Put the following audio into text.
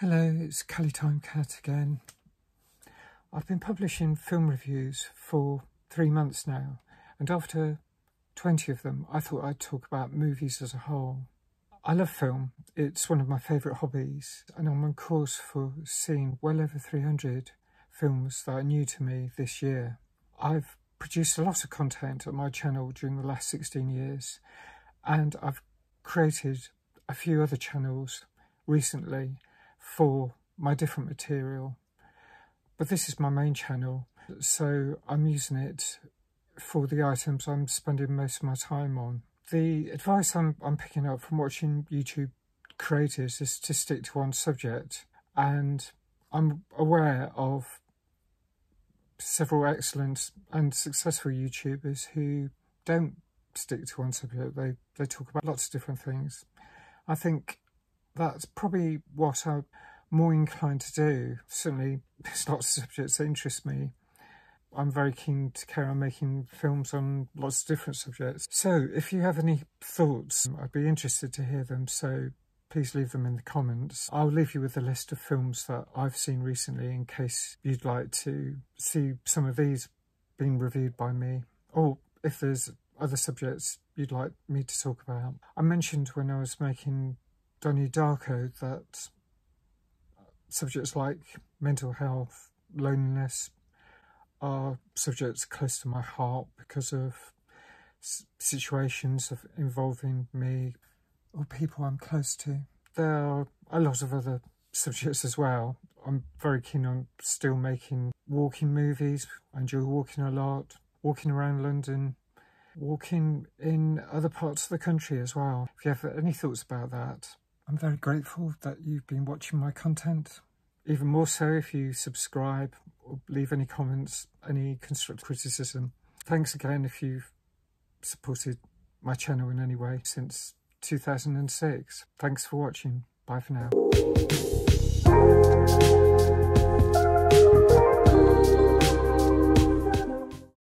Hello, it's Cali Time Cat again. I've been publishing film reviews for 3 months now, and after 20 of them, I thought I'd talk about movies as a whole. I love film, it's one of my favourite hobbies, and I'm on course for seeing well over 300 films that are new to me this year. I've produced a lot of content on my channel during the last 16 years, and I've created a few other channels recently for my different material, but this is my main channel, so I'm using it for the items I'm spending most of my time on. The advice I'm picking up from watching YouTube creators is to stick to one subject, and I'm aware of several excellent and successful YouTubers who don't stick to one subject. They talk about lots of different things. I think that's probably what I'm more inclined to do. Certainly, there's lots of subjects that interest me. I'm very keen to carry on making films on lots of different subjects. So if you have any thoughts, I'd be interested to hear them, so please leave them in the comments. I'll leave you with a list of films that I've seen recently in case you'd like to see some of these being reviewed by me, or if there's other subjects you'd like me to talk about. I mentioned when I was making Donnie Darko that subjects like mental health, loneliness are subjects close to my heart because of situations involving me or people I'm close to. There are a lot of other subjects as well. I'm very keen on still making walking movies. I enjoy walking a lot, walking around London, walking in other parts of the country as well. If you have any thoughts about that, I'm very grateful that you've been watching my content. Even more so if you subscribe or leave any comments, any constructive criticism. Thanks again if you've supported my channel in any way since 2006. Thanks for watching. Bye for now.